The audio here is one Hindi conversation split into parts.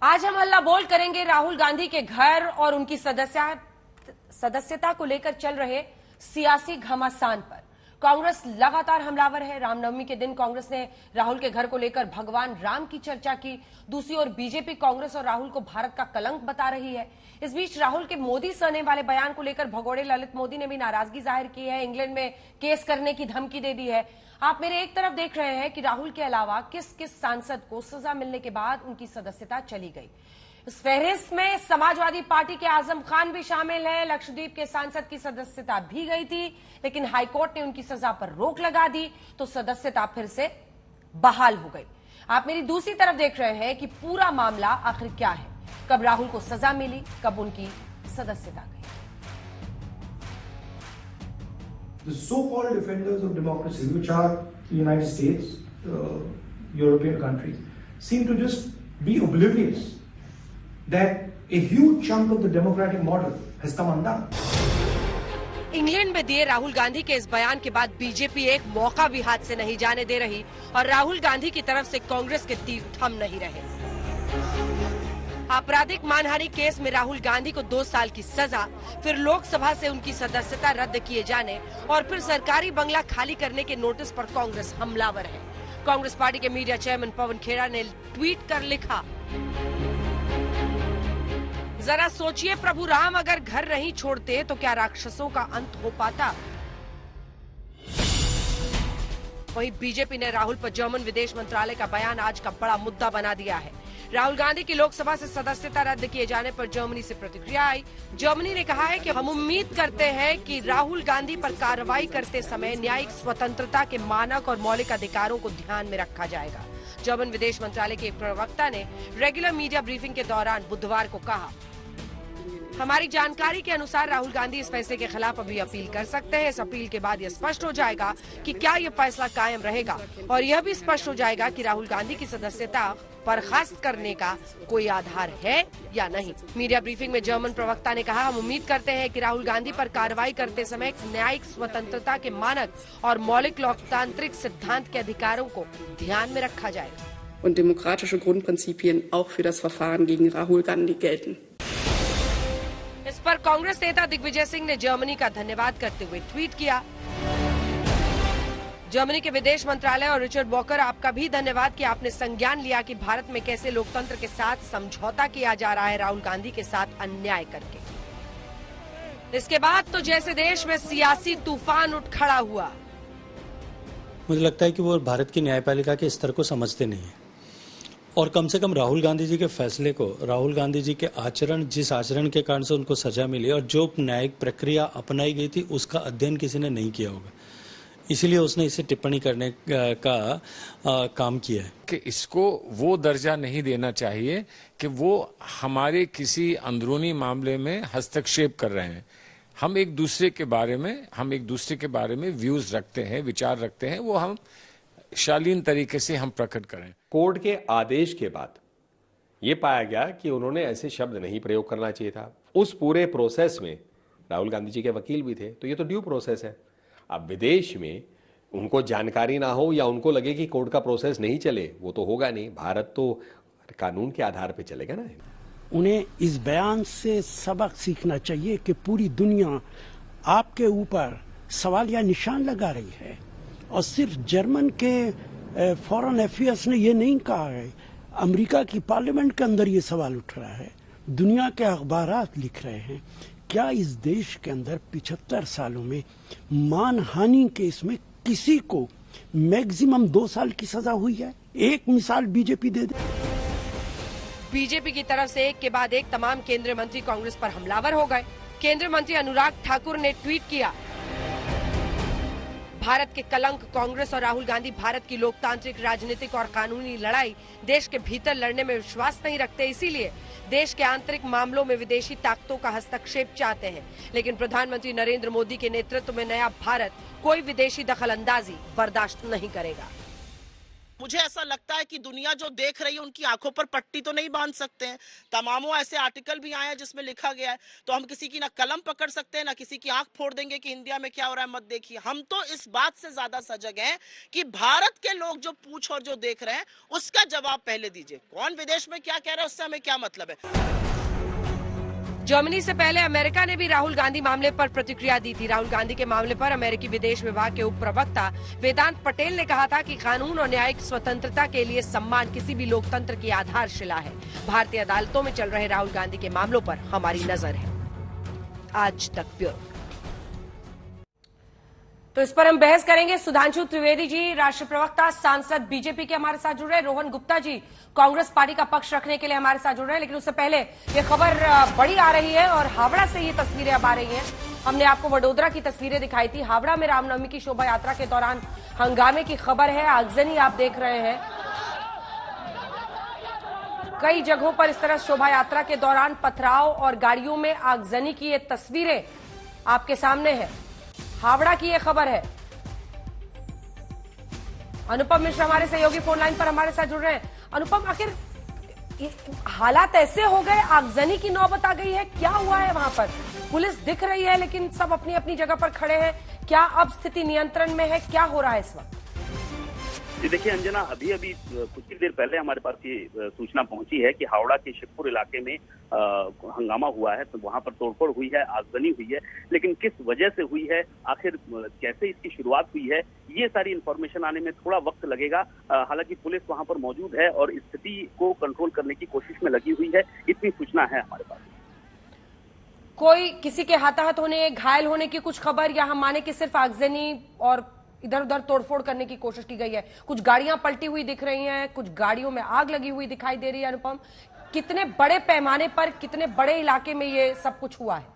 आज हम हल्ला बोल करेंगे राहुल गांधी के घर और उनकी सदस्यता को लेकर चल रहे सियासी घमासान पर। कांग्रेस लगातार हमलावर है। रामनवमी के दिन कांग्रेस ने राहुल के घर को लेकर भगवान राम की चर्चा की। दूसरी ओर बीजेपी कांग्रेस और राहुल को भारत का कलंक बता रही है। इस बीच राहुल के मोदी सहने वाले बयान को लेकर भगोड़े ललित मोदी ने भी नाराजगी जाहिर की है। इंग्लैंड में केस करने की धमकी दे दी है। आप मेरे एक तरफ देख रहे हैं कि राहुल के अलावा किस किस सांसद को सजा मिलने के बाद उनकी सदस्यता चली गई। इस फहरिस्त में समाजवादी पार्टी के आजम खान भी शामिल है। लक्षद्वीप के सांसद की सदस्यता भी गई थी, लेकिन हाईकोर्ट ने उनकी सजा पर रोक लगा दी तो सदस्यता फिर से बहाल हो गई। आप मेरी दूसरी तरफ देख रहे हैं कि पूरा मामला आखिर क्या है, कब राहुल को सजा मिली, कब उनकी सदस्यता गई। The so-called defenders of democracy, which are the United States, European countries, seem to just be oblivious that a huge chunk of the democratic model has come undone. England में दिए राहुल गांधी के इस बयान के बाद बीजेपी एक मौका भी हाथ से नहीं जाने दे रही और राहुल गांधी की तरफ से कांग्रेस के तीर थम नहीं रहे। आपराधिक मानहानि केस में राहुल गांधी को 2 साल की सजा, फिर लोकसभा से उनकी सदस्यता रद्द किए जाने और फिर सरकारी बंगला खाली करने के नोटिस पर कांग्रेस हमलावर है। कांग्रेस पार्टी के मीडिया चेयरमैन पवन खेड़ा ने ट्वीट कर लिखा, जरा सोचिए प्रभु राम अगर घर नहीं छोड़ते तो क्या राक्षसों का अंत हो पाता। वहीं बीजेपी ने राहुल पर जर्मन विदेश मंत्रालय का बयान आज का बड़ा मुद्दा बना दिया है। राहुल गांधी की लोकसभा से सदस्यता रद्द किए जाने पर जर्मनी से प्रतिक्रिया आई। जर्मनी ने कहा है कि हम उम्मीद करते हैं कि राहुल गांधी पर कार्रवाई करते समय न्यायिक स्वतंत्रता के मानक और मौलिक अधिकारों को ध्यान में रखा जाएगा। जर्मन विदेश मंत्रालय के एक प्रवक्ता ने रेगुलर मीडिया ब्रीफिंग के दौरान बुधवार को कहा, हमारी जानकारी के अनुसार राहुल गांधी इस फैसले के खिलाफ अभी अपील कर सकते हैं। इस अपील के बाद यह स्पष्ट हो जाएगा कि क्या यह फैसला कायम रहेगा और यह भी स्पष्ट हो जाएगा कि राहुल गांधी की सदस्यता बर्खास्त करने का कोई आधार है या नहीं। मीडिया ब्रीफिंग में जर्मन प्रवक्ता ने कहा, हम उम्मीद करते हैं कि राहुल गांधी पर कार्रवाई करते समय न्यायिक स्वतंत्रता के मानक और मौलिक लोकतांत्रिक सिद्धांत के अधिकारों को ध्यान में रखा जाएगा und demokratische Grundprinzipien auch für das Verfahren gegen Rahul Gandhi gelten. इस पर कांग्रेस नेता दिग्विजय सिंह ने जर्मनी का धन्यवाद करते हुए ट्वीट किया, जर्मनी के विदेश मंत्रालय और रिचर्ड वॉकर, आपका भी धन्यवाद कि आपने संज्ञान लिया कि भारत में कैसे लोकतंत्र के साथ समझौता किया जा रहा है राहुल गांधी के साथ अन्याय करके। इसके बाद तो जैसे देश में सियासी तूफान उठ खड़ा हुआ। मुझे लगता है कि वो भारत की न्यायपालिका के स्तर को समझते नहीं है और कम से कम राहुल गांधी जी के फैसले को, राहुल गांधी जी के आचरण, जिस आचरण के कारण से उनको सजा मिली और जो न्यायिक प्रक्रिया अपनाई गई थी उसका अध्ययन किसी ने नहीं किया होगा, इसीलिए उसने इसे टिप्पणी करने का काम किया है कि इसको वो दर्जा नहीं देना चाहिए कि वो हमारे किसी अंदरूनी मामले में हस्तक्षेप कर रहे हैं। हम एक दूसरे के बारे में व्यूज रखते हैं, विचार रखते हैं, वो हम शालीन तरीके से हम प्रकट करें। कोर्ट के आदेश के बाद यह पाया गया कि उन्होंने ऐसे शब्द नहीं प्रयोग करना चाहिए था। उस पूरे प्रोसेस में राहुल गांधी जी के वकील भी थे, तो ये तो ड्यू प्रोसेस है। अब विदेश में उनको जानकारी ना हो या उनको लगे कि कोर्ट का प्रोसेस नहीं चले, वो तो होगा नहीं। भारत तो कानून के आधार पर चलेगा ना। उन्हें इस बयान से सबक सीखना चाहिए कि पूरी दुनिया आपके ऊपर सवाल या निशान लगा रही है और सिर्फ जर्मन के फॉरेन अफेयर्स ने ये नहीं कहा है, अमेरिका की पार्लियामेंट के अंदर ये सवाल उठ रहा है, दुनिया के अखबारात लिख रहे हैं। क्या इस देश के अंदर 75 सालों में मानहानि केस में किसी को मैक्सिमम 2 साल की सजा हुई है? एक मिसाल बीजेपी दे दे। बीजेपी की तरफ से एक के बाद एक तमाम केंद्रीय मंत्री कांग्रेस पर हमलावर हो गए। केंद्रीय मंत्री अनुराग ठाकुर ने ट्वीट किया, भारत के कलंक कांग्रेस और राहुल गांधी भारत की लोकतांत्रिक, राजनीतिक और कानूनी लड़ाई देश के भीतर लड़ने में विश्वास नहीं रखते, इसीलिए देश के आंतरिक मामलों में विदेशी ताकतों का हस्तक्षेप चाहते हैं। लेकिन प्रधानमंत्री नरेंद्र मोदी के नेतृत्व में नया भारत कोई विदेशी दखलंदाजी बर्दाश्त नहीं करेगा। मुझे ऐसा लगता है कि दुनिया जो देख रही है उनकी आंखों पर पट्टी तो नहीं बांध सकते हैं। तमामों ऐसे आर्टिकल भी आए हैं जिसमें लिखा गया है, तो हम किसी की ना कलम पकड़ सकते हैं ना किसी की आंख फोड़ देंगे कि इंडिया में क्या हो रहा है मत देखिए। हम तो इस बात से ज्यादा सजग हैं कि भारत के लोग जो पूछ और जो देख रहे हैं उसका जवाब पहले दीजिए। कौन विदेश में क्या कह रहा है उससे हमें क्या मतलब है। जर्मनी से पहले अमेरिका ने भी राहुल गांधी मामले पर प्रतिक्रिया दी थी। राहुल गांधी के मामले पर अमेरिकी विदेश विभाग के उप प्रवक्ता वेदांत पटेल ने कहा था कि कानून और न्यायिक स्वतंत्रता के लिए सम्मान किसी भी लोकतंत्र की आधारशिला है। भारतीय अदालतों में चल रहे राहुल गांधी के मामलों पर हमारी नजर है। आज तक ब्यूरो। तो इस पर हम बहस करेंगे। सुधांशु त्रिवेदी जी, राष्ट्रीय प्रवक्ता, सांसद बीजेपी के हमारे साथ जुड़ रहे हैं। रोहन गुप्ता जी, कांग्रेस पार्टी का पक्ष रखने के लिए हमारे साथ जुड़ रहे हैं। लेकिन उससे पहले ये खबर बड़ी आ रही है और हावड़ा से ये तस्वीरें अब आ रही हैं। हमने आपको वडोदरा की तस्वीरें दिखाई थी। हावड़ा में रामनवमी की शोभा यात्रा के दौरान हंगामे की खबर है। आगजनी आप देख रहे हैं, कई जगहों पर इस तरह शोभा यात्रा के दौरान पथराव और गाड़ियों में आगजनी की ये तस्वीरें आपके सामने है। हावड़ा की ये खबर है। अनुपम मिश्र हमारे सहयोगी फोन लाइन पर हमारे साथ जुड़ रहे हैं। अनुपम, आखिर हालात ऐसे हो गए, आगजनी की नौबत आ गई है, क्या हुआ है वहां पर? पुलिस दिख रही है लेकिन सब अपनी अपनी जगह पर खड़े हैं। क्या अब स्थिति नियंत्रण में है? क्या हो रहा है इस वक्त? जी देखिए अंजना, अभी कुछ ही देर पहले हमारे पास ये सूचना पहुंची है कि हावड़ा के शिवपुर इलाके में हंगामा हुआ है, तो वहां पर तोड़फोड़ हुई है, आगजनी हुई है। लेकिन किस वजह से हुई है, आखिर कैसे इसकी शुरुआत हुई है, ये सारी इन्फॉर्मेशन आने में थोड़ा वक्त लगेगा। हालांकि पुलिस वहां पर मौजूद है और स्थिति को कंट्रोल करने की कोशिश में लगी हुई है, इतनी सूचना है हमारे पास। कोई किसी के हाथाहाथ होने, घायल होने की कुछ खबर, या हम माने कि सिर्फ आगजनी और इधर उधर तोड़फोड़ करने की कोशिश की गई है? कुछ गाड़ियां पलटी हुई दिख रही हैं, कुछ गाड़ियों में आग लगी हुई दिखाई दे रही है। अनुपम, कितने बड़े पैमाने पर, कितने बड़े इलाके में ये सब कुछ हुआ है?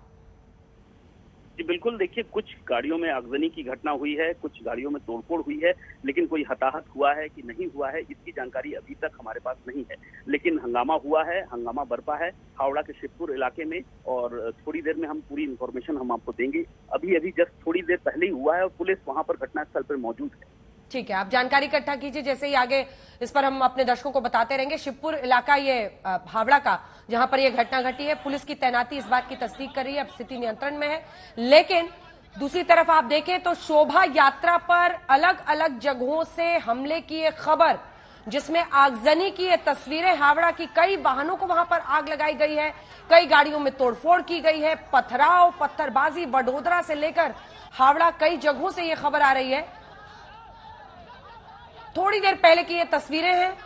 जी बिल्कुल, देखिए कुछ गाड़ियों में आगजनी की घटना हुई है, कुछ गाड़ियों में तोड़फोड़ हुई है, लेकिन कोई हताहत हुआ है कि नहीं हुआ है इसकी जानकारी अभी तक हमारे पास नहीं है। लेकिन हंगामा हुआ है, हंगामा बरपा है हावड़ा के शिवपुर इलाके में, और थोड़ी देर में हम पूरी इन्फॉर्मेशन हम आपको देंगे। अभी जस्ट थोड़ी देर पहले ही हुआ है और पुलिस वहां पर घटनास्थल पर मौजूद है। ठीक है, आप जानकारी इकट्ठा कीजिए, जैसे ही आगे इस पर हम अपने दर्शकों को बताते रहेंगे। शिवपुर इलाका ये हावड़ा का, जहां पर यह घटना घटी है, पुलिस की तैनाती इस बात की तस्दीक कर रही है, अब स्थिति नियंत्रण में है। लेकिन दूसरी तरफ आप देखें तो शोभा यात्रा पर अलग अलग जगहों से हमले की ये खबर, जिसमें आगजनी की ये तस्वीरें, हावड़ा की कई वाहनों को वहां पर आग लगाई गई है, कई गाड़ियों में तोड़फोड़ की गई है, पथराव, पत्थरबाजी, वडोदरा से लेकर हावड़ा कई जगहों से ये खबर आ रही है। थोड़ी देर पहले की ये तस्वीरें हैं,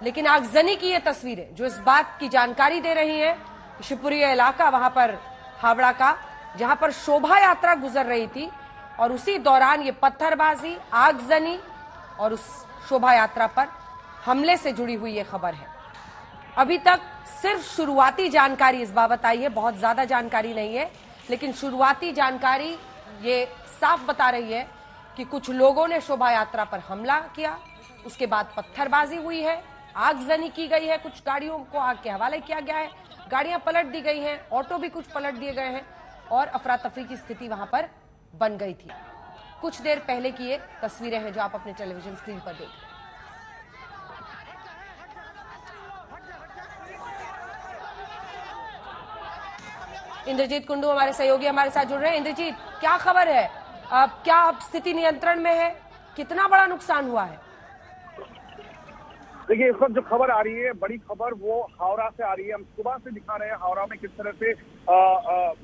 लेकिन आगजनी की ये तस्वीरें जो इस बात की जानकारी दे रही है, शिवपुरी इलाका वहां पर हावड़ा का, जहां पर शोभा यात्रा गुजर रही थी और उसी दौरान ये पत्थरबाजी, आगजनी और उस शोभा यात्रा पर हमले से जुड़ी हुई ये खबर है। अभी तक सिर्फ शुरुआती जानकारी इस बाबत आई है, बहुत ज्यादा जानकारी नहीं है, लेकिन शुरुआती जानकारी ये साफ बता रही है कि कुछ लोगों ने शोभा यात्रा पर हमला किया, उसके बाद पत्थरबाजी हुई है, आगजनी की गई है, कुछ गाड़ियों को आग के हवाले किया गया है, गाड़ियां पलट दी गई हैं, ऑटो भी कुछ पलट दिए गए हैं और अफरा तफरी की स्थिति वहां पर बन गई थी। कुछ देर पहले की ये तस्वीरें हैं जो आप अपने टेलीविजन स्क्रीन पर देख रहे हैं। इंद्रजीत कुंडू हमारे सहयोगी हमारे साथ जुड़ रहे हैं। इंद्रजीत, क्या खबर है? क्या अब स्थिति नियंत्रण में है? कितना बड़ा नुकसान हुआ है? देखिए, इस वक्त जो खबर आ रही है, बड़ी खबर वो हावड़ा से आ रही है। हम सुबह से दिखा रहे हैं हावड़ा में किस तरह से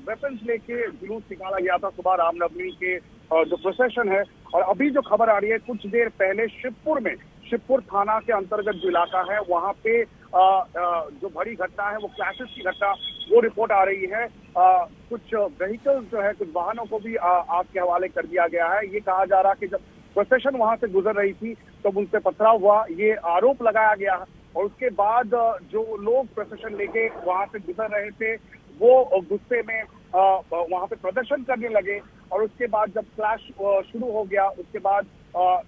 वेपन्स लेके जुलूस निकाला गया था सुबह रामनवमी के जो प्रोसेशन है। और अभी जो खबर आ रही है, कुछ देर पहले शिवपुर में, शिवपुर थाना के अंतर्गत जो इलाका है वहां पे जो बड़ी घटना है वो क्लैशेस की घटना, वो रिपोर्ट आ रही है। कुछ व्हीकल्स जो है, कुछ वाहनों को भी आग के हवाले कर दिया गया है। ये कहा जा रहा कि जब प्रोसेशन वहां से गुजर रही थी तब उनसे पथराव हुआ, ये आरोप लगाया गया। और उसके बाद जो लोग प्रोसेशन लेके वहां से गुजर रहे थे वो गुस्से में वहां पे प्रदर्शन करने लगे। और उसके बाद जब क्लैश शुरू हो गया, उसके बाद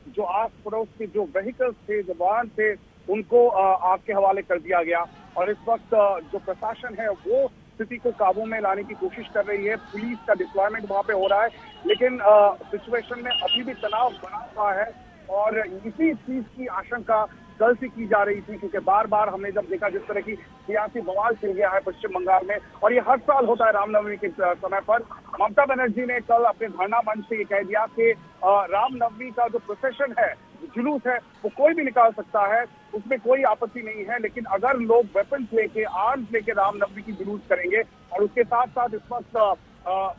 जो आस पड़ोस के जो व्हीकल्स थे, जो वाहन थे, उनको आग के हवाले कर दिया गया। और इस वक्त जो प्रशासन है वो स्थिति को काबू में लाने की कोशिश कर रही है। पुलिस का डिप्लॉयमेंट वहां पे हो रहा है, लेकिन सिचुएशन में अभी भी तनाव बना हुआ है। और इसी चीज की आशंका कल से की जा रही थी, क्योंकि बार बार हमने जब देखा जिस तरह की सियासी बवाल छिड़ गया है पश्चिम बंगाल में, और ये हर साल होता है रामनवमी के समय पर। ममता बनर्जी ने कल अपने धरना मंच से ये कह दिया कि रामनवमी का जो प्रोसेशन है, जुलूस है, वो कोई भी निकाल सकता है, उसमें कोई आपत्ति नहीं है, लेकिन अगर लोग वेपन्स लेके, आर्म्स लेके रामनवमी की जुलूस करेंगे, और उसके साथ साथ इस वक्त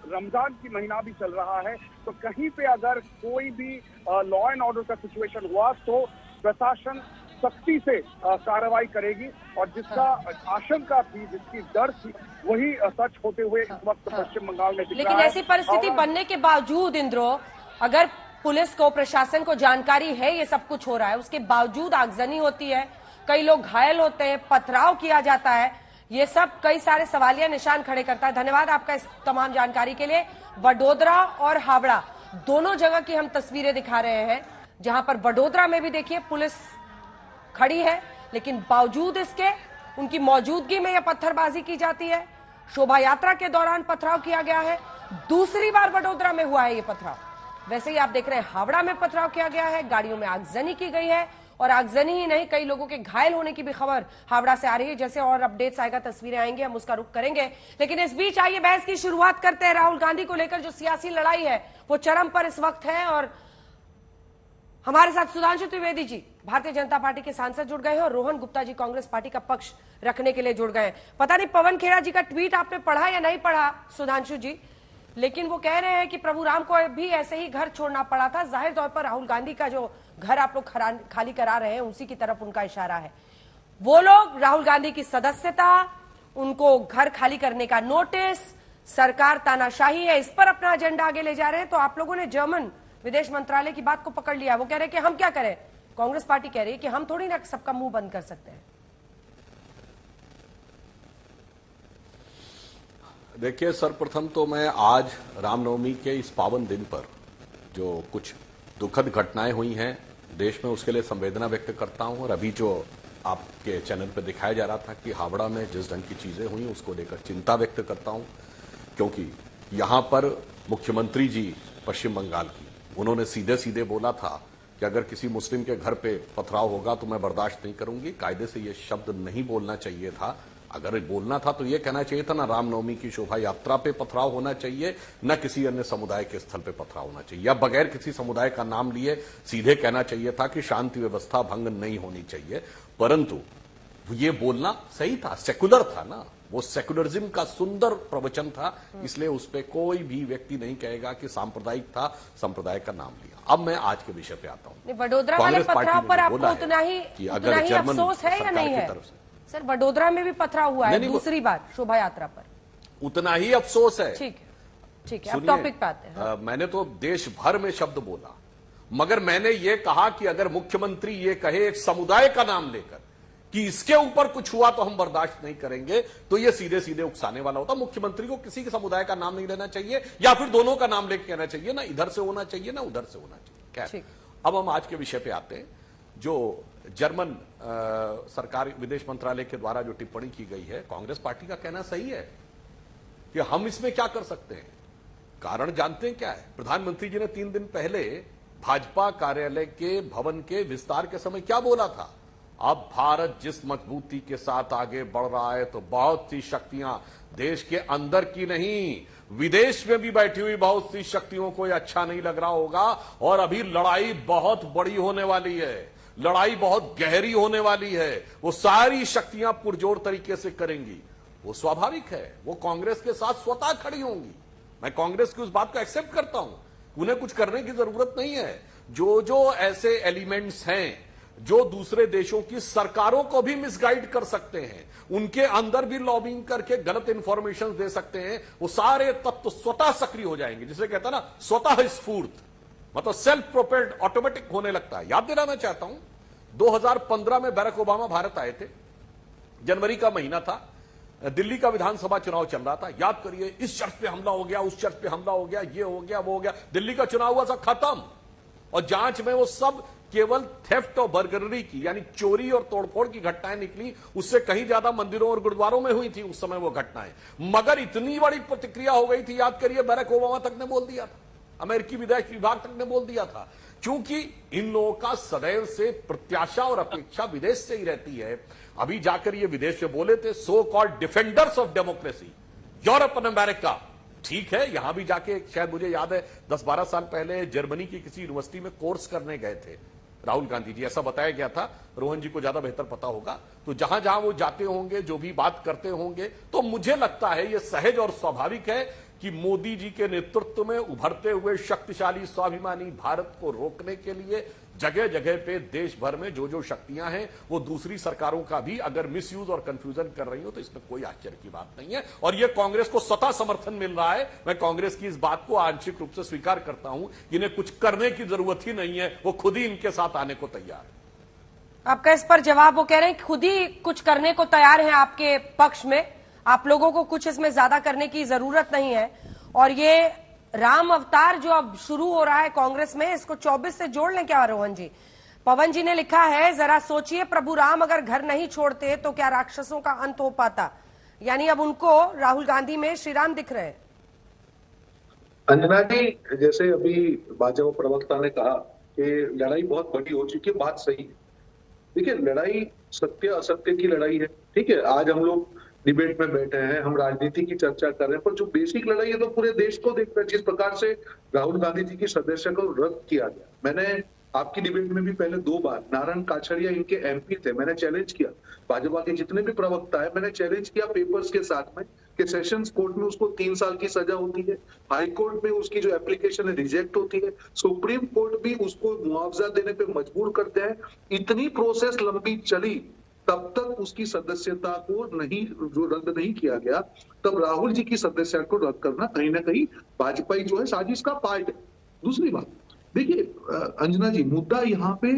रमजान की महीना भी चल रहा है, तो कहीं पे अगर कोई भी लॉ एंड ऑर्डर का सिचुएशन हुआ तो प्रशासन सख्ती से कार्रवाई करेगी, और जिसका आशंका थी, जिसकी डर थी, वही सच होते हुए इस वक्त पश्चिम बंगाल में दिख रहा है। लेकिन ऐसी परिस्थिति बनने के बावजूद इंद्रो, अगर पुलिस को, प्रशासन को जानकारी है ये सब कुछ हो रहा है, उसके बावजूद आगजनी होती है, कई लोग घायल होते हैं, पथराव किया जाता है, ये सब कई सारे सवालिया निशान खड़े करता है। धन्यवाद आपका इस तमाम जानकारी के लिए। वडोदरा और हावड़ा दोनों जगह की हम तस्वीरें दिखा रहे हैं, जहां पर वडोदरा में भी देखिए पुलिस खड़ी है, लेकिन बावजूद इसके उनकी मौजूदगी में यह पत्थरबाजी की जाती है। शोभा यात्रा के दौरान पथराव किया गया है, दूसरी बार वडोदरा में हुआ है ये पथराव। वैसे ही आप देख रहे हैं हावड़ा में पथराव किया गया है, गाड़ियों में आगजनी की गई है, और आगजनी ही नहीं, कई लोगों के घायल होने की भी खबर हावड़ा से आ रही है। जैसे और अपडेट्स आएगा, तस्वीरें आएंगे, हम उसका रुख करेंगे। लेकिन इस बीच आइए बहस की शुरुआत करते हैं। राहुल गांधी को लेकर जो सियासी लड़ाई है वो चरम पर इस वक्त है, और हमारे साथ सुधांशु त्रिवेदी जी भारतीय जनता पार्टी के सांसद जुड़ गए हैं, और रोहन गुप्ता जी कांग्रेस पार्टी का पक्ष रखने के लिए जुड़ गए हैं। पता नहीं पवन खेड़ा जी का ट्वीट आपने पढ़ा या नहीं पढ़ा सुधांशु जी, लेकिन वो कह रहे हैं कि प्रभु राम को भी ऐसे ही घर छोड़ना पड़ा था। जाहिर तौर पर राहुल गांधी का जो घर आप लोग खाली करा रहे हैं, उसी की तरफ उनका इशारा है। वो लोग राहुल गांधी की सदस्यता, उनको घर खाली करने का नोटिस, सरकार तानाशाही है, इस पर अपना एजेंडा आगे ले जा रहे हैं। तो आप लोगों ने जर्मन विदेश मंत्रालय की बात को पकड़ लिया। वो कह रहे हैं कि हम क्या करें, कांग्रेस पार्टी कह रही है कि हम थोड़ी ना सबका मुंह बंद कर सकते हैं। देखिए, सर्वप्रथम तो मैं आज रामनवमी के इस पावन दिन पर जो कुछ दुखद घटनाएं हुई हैं देश में, उसके लिए संवेदना व्यक्त करता हूं। और अभी जो आपके चैनल पर दिखाया जा रहा था कि हावड़ा में जिस ढंग की चीजें हुई, उसको लेकर चिंता व्यक्त करता हूं, क्योंकि यहां पर मुख्यमंत्री जी पश्चिम बंगाल की, उन्होंने सीधे सीधे बोला था कि अगर किसी मुस्लिम के घर पे पथराव होगा तो मैं बर्दाश्त नहीं करूंगी। कायदे से ये शब्द नहीं बोलना चाहिए था। अगर बोलना था तो ये कहना चाहिए था, ना रामनवमी की शोभा यात्रा पे पथराव होना चाहिए, न किसी अन्य समुदाय के स्थल पे पथराव होना चाहिए, या बगैर किसी समुदाय का नाम लिए सीधे कहना चाहिए था कि शांति व्यवस्था भंग नहीं होनी चाहिए। परंतु ये बोलना सही था, सेकुलर था ना, वो सेकुलरिज्म का सुंदर प्रवचन था, इसलिए उस पर कोई भी व्यक्ति नहीं कहेगा कि सांप्रदायिक था, संप्रदाय का नाम लिया। अब मैं आज के विषय पे आता हूं। वडोदरा वाले पथराव पर आपको उतना ही अफसोस है या नहीं है? सर, वडोदरा में भी पथराव हुआ है दूसरी बार शोभा यात्रा पर, उतना ही अफसोस है। ठीक है, ठीक है, अब टॉपिक पे आते हैं। मैंने तो देश भर में शब्द बोला, मगर मैंने ये कहा कि अगर मुख्यमंत्री ये कहे एक समुदाय का नाम लेकर कि इसके ऊपर कुछ हुआ तो हम बर्दाश्त नहीं करेंगे, तो ये सीधे सीधे उकसाने वाला होता। मुख्यमंत्री को किसी के समुदाय का नाम नहीं लेना चाहिए, या फिर दोनों का नाम लेकर कहना चाहिए, ना इधर से होना चाहिए ना उधर से होना चाहिए। खैर, अब हम आज के विषय पे आते हैं। जो जर्मन सरकार विदेश मंत्रालय के द्वारा जो टिप्पणी की गई है, कांग्रेस पार्टी का कहना सही है कि हम इसमें क्या कर सकते हैं। कारण जानते हैं क्या है? प्रधानमंत्री जी ने 3 दिन पहले भाजपा कार्यालय के भवन के विस्तार के समय क्या बोला था? अब भारत जिस मजबूती के साथ आगे बढ़ रहा है, तो बहुत सी शक्तियां देश के अंदर की नहीं, विदेश में भी बैठी हुई बहुत सी शक्तियों को यह अच्छा नहीं लग रहा होगा, और अभी लड़ाई बहुत बड़ी होने वाली है, लड़ाई बहुत गहरी होने वाली है। वो सारी शक्तियां पुरजोर तरीके से करेंगी। वो स्वाभाविक है, वो कांग्रेस के साथ स्वतः खड़ी होंगी। मैं कांग्रेस की उस बात को एक्सेप्ट करता हूं, उन्हें कुछ करने की जरूरत नहीं है। जो जो ऐसे एलिमेंट्स हैं जो दूसरे देशों की सरकारों को भी मिसगाइड कर सकते हैं, उनके अंदर भी लॉबिंग करके गलत इंफॉर्मेशन दे सकते हैं, वो सारे तत्व स्वतः सक्रिय हो जाएंगे। जिसे कहता है ना, स्वतः स्फूर्त, मतलब सेल्फ प्रोपेल्ड, ऑटोमेटिक होने लगता है। याद दिलाना चाहता हूं, 2015 में बैरक ओबामा भारत आए थे, जनवरी का महीना था, दिल्ली का विधानसभा चुनाव चल रहा था। याद करिए, इस चर्च पे हमला हो गया, उस चर्च पे हमला हो गया, ये हो गया, वो हो गया, दिल्ली का चुनाव हुआ था खत्म। और जांच में वो सब केवल थेफ्ट और बर्गलरी की, यानी चोरी और तोड़फोड़ की घटनाएं निकली। उससे कहीं ज्यादा मंदिरों और गुरुद्वारों में हुई थी उस समय वो घटनाएं। मगर इतनी बड़ी प्रतिक्रिया हो गई थी, याद करिए, बैरक ओबामा तक ने बोल दिया था, अमेरिकी विदेश विभाग तक ने बोल दिया था, क्योंकि इन लोगों का सदैव से प्रत्याशा और अपेक्षा विदेश से ही रहती है। अभी जाकर ये विदेश में बोले थे so called defenders of democracy, Europe and America. ठीक है, यहां भी जाके शायद मुझे याद है 10-12 साल पहले जर्मनी की किसी यूनिवर्सिटी में कोर्स करने गए थे राहुल गांधी जी, ऐसा बताया गया था। रोहन जी को ज्यादा बेहतर पता होगा। तो जहां जहां वो जाते होंगे, जो भी बात करते होंगे, तो मुझे लगता है ये सहज और स्वाभाविक है कि मोदी जी के नेतृत्व में उभरते हुए शक्तिशाली स्वाभिमानी भारत को रोकने के लिए जगह जगह पे देश भर में जो जो शक्तियां हैं वो दूसरी सरकारों का भी अगर मिसयूज और कंफ्यूजन कर रही हो तो इसमें कोई आश्चर्य की बात नहीं है। और ये कांग्रेस को स्वतः समर्थन मिल रहा है। मैं कांग्रेस की इस बात को आंशिक रूप से स्वीकार करता हूं। इन्हें कुछ करने की जरूरत ही नहीं है, वो खुद ही इनके साथ आने को तैयार है। आपका इस पर जवाब, वो कह रहे हैं खुद ही कुछ करने को तैयार है आपके पक्ष में, आप लोगों को कुछ इसमें ज्यादा करने की जरूरत नहीं है। और ये राम अवतार जो अब शुरू हो रहा है कांग्रेस में, इसको 24 से जोड़ लें क्या रोहन जी? पवन जी ने लिखा है, जरा सोचिए प्रभु राम अगर घर नहीं छोड़ते तो क्या राक्षसों का अंत हो पाता। यानी अब उनको राहुल गांधी में श्री राम दिख रहे हैं। अंजना जी, जैसे अभी भाजपा प्रवक्ता ने कहा कि लड़ाई बहुत बड़ी हो चुकी है, बात सही है। देखिए, लड़ाई सत्य असत्य की लड़ाई है। ठीक है, आज हम लोग डिबेट में बैठे हैं, हम राजनीति की चर्चा कर रहे हैं, पर जो बेसिक लड़ाई है तो पूरे देश को देखना है। जिस प्रकार से राहुल गांधी जी की सदस्यता को रद्द किया गया, मैंने आपकी डिबेट में भी पहले 2 बार, नारायण काछड़िया इनके एमपी थे, मैंने चैलेंज किया, भाजपा के जितने भी प्रवक्ता है मैंने चैलेंज किया पेपर्स के साथ में कि सेशंस कोर्ट में उसको 3 साल की सजा होती है, हाई कोर्ट में उसकी जो एप्लीकेशन है रिजेक्ट होती है, सुप्रीम कोर्ट भी उसको मुआवजा देने पे मजबूर करते हैं। इतनी प्रोसेस लंबी चली, तब तक उसकी सदस्यता को नहीं, जो रद्द नहीं किया गया, तब राहुल जी की सदस्यता को रद्द करना कहीं ना कहीं भाजपा जो है साजिश का पार्ट है। दूसरी बात, देखिए अंजना जी, मुद्दा यहाँ पे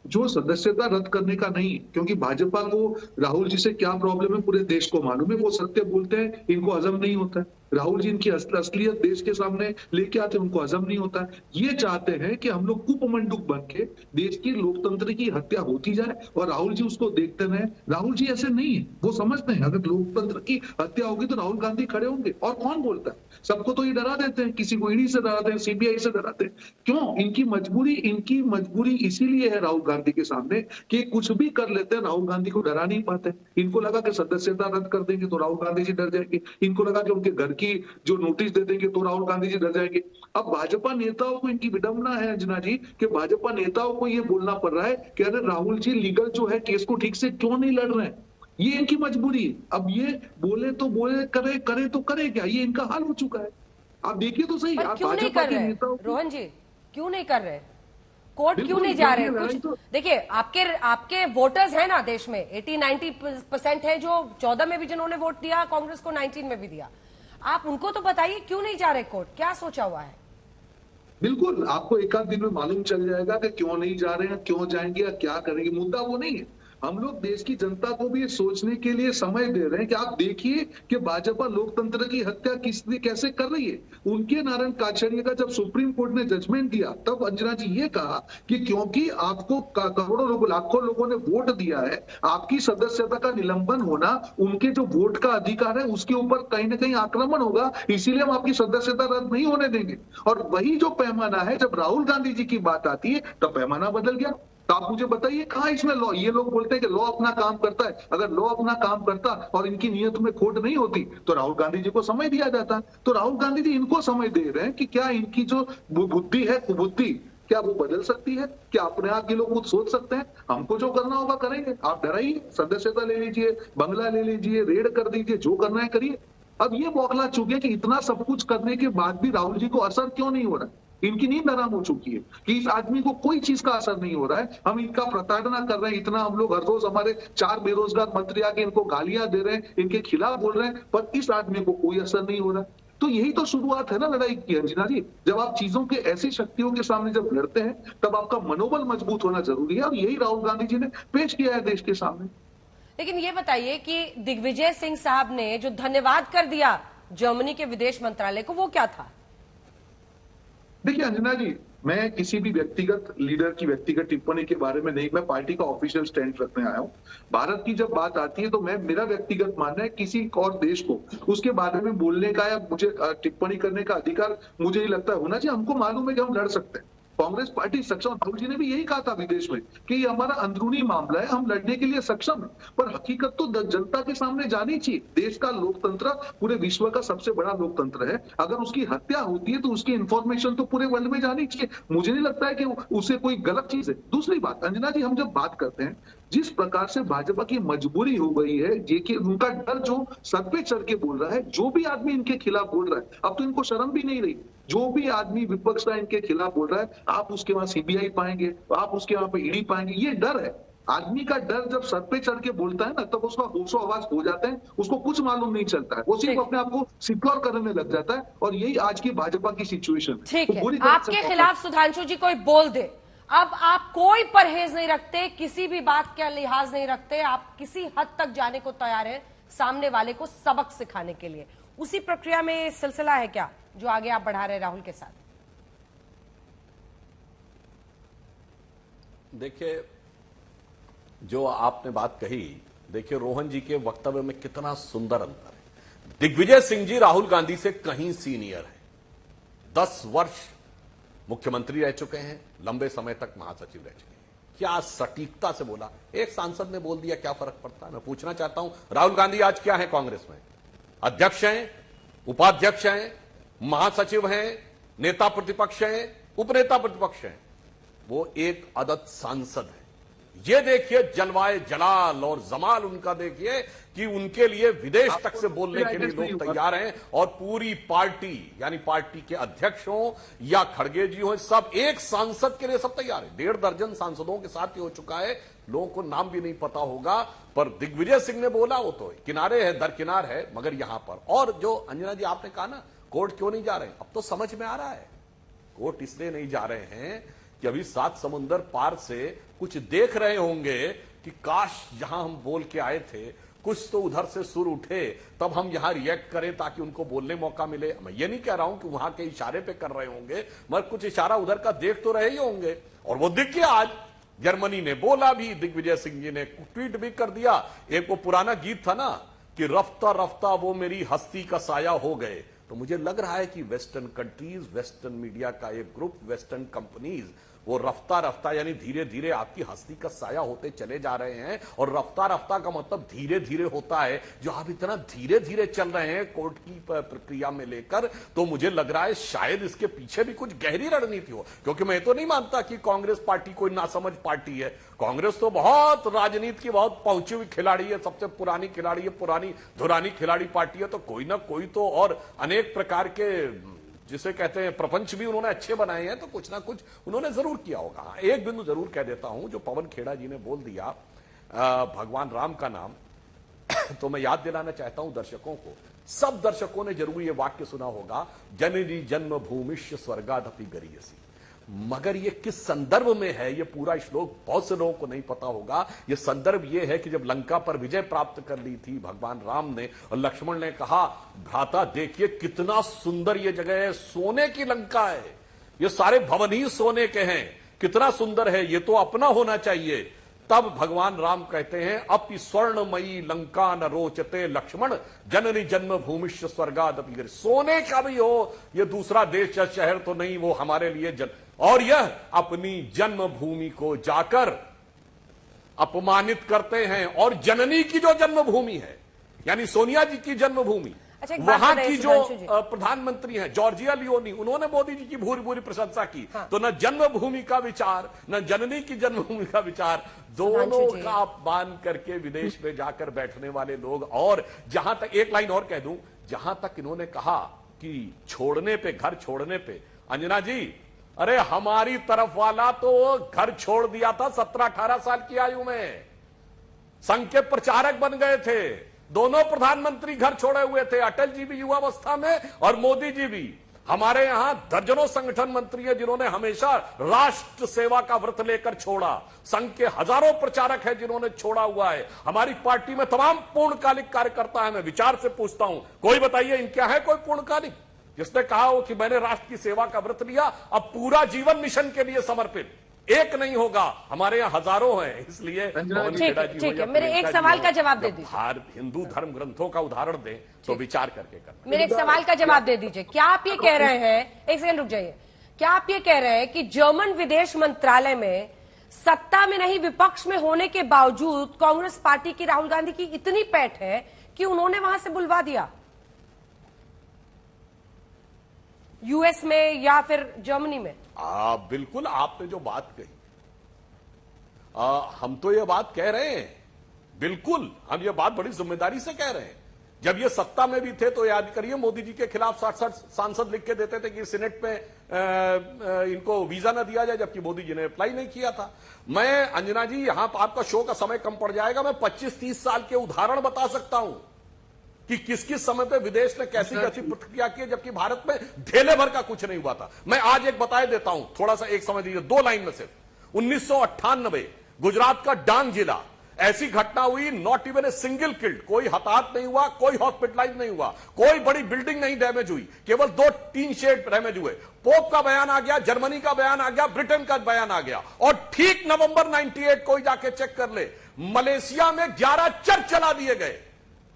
जो सदस्यता रद्द करने का नहीं, क्योंकि भाजपा को राहुल जी से क्या प्रॉब्लम है पूरे देश को मालूम है। वो सत्य बोलते हैं, इनको हजम नहीं होता है। राहुल जी इनकी असलियत देश के सामने लेके आते हैं, उनको हजम नहीं होता है। ये चाहते हैं कि हम लोग कुपमंडुक बन के देश की लोकतंत्र की हत्या होती जाए और राहुल जी उसको देखते रहे। राहुल जी ऐसे नहीं है, वो समझते हैं अगर लोकतंत्र की हत्या होगी तो राहुल गांधी खड़े होंगे। और कौन बोलता है? सबको तो ये डरा देते हैं, किसी को ईडी से डराते हैं, सीबीआई से डराते हैं। क्यों? इनकी मजबूरी इसीलिए है राहुल गांधी के सामने कि कुछ भी कर लेते हैं, राहुल गांधी को डरा नहीं पाते। इनको लगा कि सदस्यता रद्द कर देंगे तो राहुल गांधी जी डर जाएंगे, इनको लगा कि उनके घर की जो नोटिस दे देंगे तो राहुल गांधी जी डर जाएंगे। अब भाजपा नेताओं को इनकी विडंबना है अंजना जी कि भाजपा नेताओं को ये बोलना पड़ रहा है कि अरे राहुल जी लीगल जो है केस को ठीक से क्यों नहीं लड़ रहे हैं। ये इनकी मजबूरी है। अब ये बोले तो बोले, करे तो करे क्या, ये इनका हाल हो चुका है। आप देखिए तो सही, आप क्यों नहीं कर रहे रोहन जी, क्यों नहीं कर रहे? कोर्ट क्यों नहीं जा रहे? कुछ देखिए, आपके वोटर्स हैं ना देश में, 80-90% है जो 14 में भी जिन्होंने वोट दिया, कांग्रेस को 19 में भी दिया। आप उनको तो बताइए क्यों नहीं जा रहे कोर्ट, क्या सोचा हुआ है? बिल्कुल, आपको एक आध दिन में मालूम चल जाएगा कि क्यों नहीं जा रहे हैं, क्यों जाएंगे या क्या करेंगे। मुद्दा वो नहीं है। हम लोग देश की जनता को भी ये सोचने के लिए समय दे रहे हैं कि आप देखिए कि भाजपा लोकतंत्र की हत्या कैसे कर रही है। उनके नारायण काछड़िया का जब सुप्रीम कोर्ट ने जजमेंट दिया, तब अंजना जी ये कहा कि क्योंकि आपको करोड़ों लोगों, लाखों लोगों ने वोट दिया है, आपकी सदस्यता का निलंबन होना, उनके जो वोट का अधिकार है उसके ऊपर कहीं ना कहीं आक्रमण होगा, इसीलिए हम आपकी सदस्यता रद्द नहीं होने देंगे। और वही जो पैमाना है, जब राहुल गांधी जी की बात आती है तब पैमाना बदल गया। तो आप मुझे बताइए कहां इसमें लॉ? ये लोग बोलते हैं कि लॉ अपना काम करता है। अगर लॉ अपना काम करता और इनकी नियत में खोट नहीं होती तो राहुल गांधी जी को समय दिया जाता। तो राहुल गांधी जी इनको समय दे रहे हैं कि क्या इनकी जो बुद्धि है, कुबुद्धि, क्या वो बदल सकती है? क्या अपने आप ये लोग खुद सोच सकते हैं? हमको जो करना होगा करेंगे, आप डराइए, सदस्यता ले लीजिए, बंगला ले लीजिए, रेड कर दीजिए, जो करना है करिए। अब ये बौखला चुके कि इतना सब कुछ करने के बाद भी राहुल जी को असर क्यों नहीं हो रहा है। इनकी नींद हराम हो चुकी है कि इस आदमी को कोई चीज का असर नहीं हो रहा है। हम इनका प्रताड़ना कर रहे हैं, इतना हम लोग हर रोज, हमारे 4 बेरोजगार मंत्री आके इनको गालियां दे रहे हैं, इनके खिलाफ बोल रहे हैं, पर इस आदमी को कोई असर नहीं हो रहा। तो यही तो शुरुआत है ना लड़ाई की अंजना जी। जब आप चीजों के ऐसी शक्तियों के सामने जब लड़ते हैं तब आपका मनोबल मजबूत होना जरूरी है, और यही राहुल गांधी जी ने पेश किया है देश के सामने। लेकिन ये बताइए कि दिग्विजय सिंह साहब ने जो धन्यवाद कर दिया जर्मनी के विदेश मंत्रालय को, वो क्या था? देखिए अंजना जी, मैं किसी भी व्यक्तिगत लीडर की व्यक्तिगत टिप्पणी के बारे में नहीं, मैं पार्टी का ऑफिशियल स्टैंड रखने आया हूं। भारत की जब बात आती है तो मेरा व्यक्तिगत मानना है किसी और देश को उसके बारे में बोलने का या मुझे टिप्पणी करने का अधिकार मुझे ही लगता है होना चाहिए। हमको मालूम है कि हम लड़ सकते हैं कांग्रेस पार्टी सक्षम, राहुल जी ने भी यही कहा था विदेश में कि ये हमारा अंदरूनी मामला है, हम लड़ने के लिए सक्षम है। पर हकीकत तो जनता के सामने जानी चाहिए। देश का लोकतंत्र पूरे विश्व का सबसे बड़ा लोकतंत्र है। अगर उसकी हत्या होती है तो उसकी इंफॉर्मेशन तो पूरे वर्ल्ड में जानी चाहिए। मुझे नहीं लगता है कि उसे कोई गलत चीज है। दूसरी बात, अंजना जी, हम जब बात करते हैं जिस प्रकार से भाजपा की मजबूरी हो गई है, ये कि उनका डर जो सर पे चढ़ के बोल रहा है, जो भी आदमी इनके खिलाफ बोल रहा है, अब तो इनको शर्म भी नहीं रही। जो भी आदमी विपक्ष का इनके खिलाफ बोल रहा है, आप उसके वहां सीबीआई पाएंगे, आप उसके वहां पे ईडी पाएंगे। ये डर है। आदमी का डर जब सर पे चढ़ के बोलता है ना, तब उसका होशो आवाज हो जाता है, उसको कुछ मालूम नहीं चलता है, वो सिर्फ अपने आप को सिक्योर करने में लग जाता है। और यही आज की भाजपा की सिचुएशन है। ठीक है, आपके खिलाफ सुधांशु जी कोई बोल दे, अब आप कोई परहेज नहीं रखते, किसी भी बात का लिहाज नहीं रखते, आप किसी हद तक जाने को तैयार हैं सामने वाले को सबक सिखाने के लिए। उसी प्रक्रिया में सिलसिला है क्या जो आगे आप बढ़ा रहे हैं राहुल के साथ? देखिए, जो आपने बात कही, देखिए रोहन जी के वक्तव्य में कितना सुंदर अंतर है। दिग्विजय सिंह जी राहुल गांधी से कहीं सीनियर है, 10 वर्ष मुख्यमंत्री रह चुके हैं, लंबे समय तक महासचिव रह चुके हैं। क्या सटीकता से बोला, एक सांसद ने बोल दिया, क्या फर्क पड़ता है। मैं पूछना चाहता हूं, राहुल गांधी आज क्या है कांग्रेस में? अध्यक्ष हैं, उपाध्यक्ष हैं, महासचिव हैं, नेता प्रतिपक्ष हैं, उपनेता प्रतिपक्ष हैं। वो एक अदद सांसद है। ये देखिए जलवाए जलाल और जमाल उनका, देखिए कि उनके लिए विदेश तक से बोलने के लिए लोग तैयार हैं। और पूरी पार्टी, यानी पार्टी के अध्यक्ष हो या खड़गे जी हो, सब एक सांसद के लिए सब तैयार है। 1.5 दर्जन सांसदों के साथ ही हो चुका है। लोगों को नाम भी नहीं पता होगा, पर दिग्विजय सिंह ने बोला, वो तो किनारे है, दरकिनार है, मगर यहां पर। और जो अंजना जी आपने कहा ना, कोर्ट क्यों नहीं जा रहे, अब तो समझ में आ रहा है। कोर्ट इसलिए नहीं जा रहे हैं कि अभी 7 समुंदर पार से कुछ देख रहे होंगे कि काश जहां हम बोल के आए थे, कुछ तो उधर से सुर उठे, तब हम यहां रिएक्ट करें ताकि उनको बोलने मौका मिले। मैं ये नहीं कह रहा हूं कि वहां के इशारे पे कर रहे होंगे, मगर कुछ इशारा उधर का देख तो रहे ही होंगे। और वो दिख गया आज, जर्मनी ने बोला भी, दिग्विजय सिंह जी ने ट्वीट भी कर दिया। एक वो पुराना गीत था ना कि रफ्ता रफ्ता वो मेरी हस्ती का साया हो गए। तो मुझे लग रहा है कि वेस्टर्न कंट्रीज, वेस्टर्न मीडिया का एक ग्रुप, वेस्टर्न कंपनीज, वो रफ्ता रफ्ता यानी धीरे धीरे आपकी हस्ती का साया होते चले जा रहे हैं। और रफ्ता रफ्ता का मतलब धीरे धीरे होता है। जो आप इतना धीरे धीरे चल रहे हैं कोर्ट की प्रक्रिया में लेकर, तो मुझे लग रहा है शायद इसके पीछे भी कुछ गहरी रणनीति हो। क्योंकि मैं तो नहीं मानता कि कांग्रेस पार्टी कोई नासमझ पार्टी है। कांग्रेस तो बहुत राजनीति की बहुत पहुंची हुई खिलाड़ी है, सबसे पुरानी खिलाड़ी है, पुरानी धुरानी खिलाड़ी पार्टी है। तो कोई ना कोई तो, और अनेक प्रकार के जिसे कहते हैं प्रपंच भी उन्होंने अच्छे बनाए हैं, तो कुछ ना कुछ उन्होंने जरूर किया होगा। एक बिंदु जरूर कह देता हूं, जो पवन खेड़ा जी ने बोल दिया भगवान राम का नाम, तो मैं याद दिलाना चाहता हूं दर्शकों को, सब दर्शकों ने जरूर ये वाक्य सुना होगा, जननी जन्मभूमिश्च स्वर्गादपि गरीयसी। मगर ये किस संदर्भ में है, ये पूरा श्लोक बहुत से लोगों को नहीं पता होगा। ये संदर्भ ये है कि जब लंका पर विजय प्राप्त कर ली थी भगवान राम ने, और लक्ष्मण ने कहा, भ्राता देखिए कितना सुंदर ये जगह है, सोने की लंका है, ये सारे भवन ही सोने के हैं, कितना सुंदर है, ये तो अपना होना चाहिए। तब भगवान राम कहते हैं, अपि स्वर्णमयी लंका न रोचते लक्ष्मण, जननी जन्मभूमिश्च स्वर्गादपि गरीयसी। सोने का भी हो, ये दूसरा देश या शहर तो नहीं, वो हमारे लिए और यह अपनी जन्मभूमि को जाकर अपमानित करते हैं। और जननी की जो जन्मभूमि है, यानी सोनिया जी की जन्मभूमि, वहां की जो प्रधानमंत्री हैं जॉर्जिया लियोनी, उन्होंने मोदी जी की भूरी भूरी प्रशंसा की। हाँ। तो न जन्मभूमि का विचार, न जननी की जन्मभूमि का विचार, दोनों का अपमान करके विदेश में जाकर बैठने वाले लोग। और जहां तक एक लाइन और कह दूं, जहां तक इन्होंने कहा कि छोड़ने पे, घर छोड़ने पे, अंजना जी, अरे हमारी तरफ वाला तो घर छोड़ दिया था 17-18 साल की आयु में, संघ के प्रचारक बन गए थे। दोनों प्रधानमंत्री घर छोड़े हुए थे, अटल जी भी युवावस्था में और मोदी जी भी। हमारे यहां दर्जनों संगठन मंत्री हैं जिन्होंने हमेशा राष्ट्र सेवा का व्रत लेकर छोड़ा। संघ के हजारों प्रचारक हैं जिन्होंने छोड़ा हुआ है। हमारी पार्टी में तमाम पूर्णकालिक कार्यकर्ता है। मैं विचार से पूछता हूं, कोई बताइए इनका है कोई पूर्णकालिक जिसने कहा हो कि मैंने राष्ट्र की सेवा का व्रत लिया, अब पूरा जीवन मिशन के लिए समर्पित? एक नहीं होगा, हमारे यहाँ हजारों हैं। इसलिए ठीक है, मेरे एक सवाल का जवाब दे दीजिए। हिंदू धर्म ग्रंथों का उदाहरण दें तो विचार करके करना। मेरे एक सवाल का जवाब दे दीजिए। क्या आप ये कह रहे हैं, एक सेकंड रुक जाइए, क्या आप ये कह रहे हैं कि जर्मन विदेश मंत्रालय में सत्ता में नहीं विपक्ष में होने के बावजूद कांग्रेस पार्टी की राहुल गांधी की इतनी पैठ है कि उन्होंने वहां से बुलवा दिया, यूएस में या फिर जर्मनी में? बिल्कुल, आपने जो बात कही, हम तो ये बात कह रहे हैं, बिल्कुल हम ये बात बड़ी जिम्मेदारी से कह रहे हैं। जब ये सत्ता में भी थे तो याद करिए, मोदी जी के खिलाफ 60 सांसद लिख के देते थे कि सीनेट में इनको वीजा न दिया जाए, जबकि मोदी जी ने अप्लाई नहीं किया था। मैं अंजना जी, यहां आपका शो का समय कम पड़ जाएगा, मैं 25-30 साल के उदाहरण बता सकता हूं कि किस किस समय पे विदेश ने कैसी कैसी प्रतिक्रिया की, जबकि भारत में ढेले भर का कुछ नहीं हुआ था। मैं आज एक बताए देता हूं, थोड़ा सा एक समय दीजिए, 2 लाइन में सिर्फ। 1998 गुजरात का डांग जिला, ऐसी घटना हुई, not even a single killed, कोई हताहत नहीं हुआ, कोई हॉस्पिटलाइज नहीं हुआ, कोई बड़ी बिल्डिंग नहीं डैमेज हुई, केवल 2 टीन शेड डैमेज हुए। पोप का बयान आ गया, जर्मनी का बयान आ गया, ब्रिटेन का बयान आ गया, और ठीक नवंबर 98 कोई जाके चेक कर ले, मलेशिया में 11 चर्च चला दिए गए।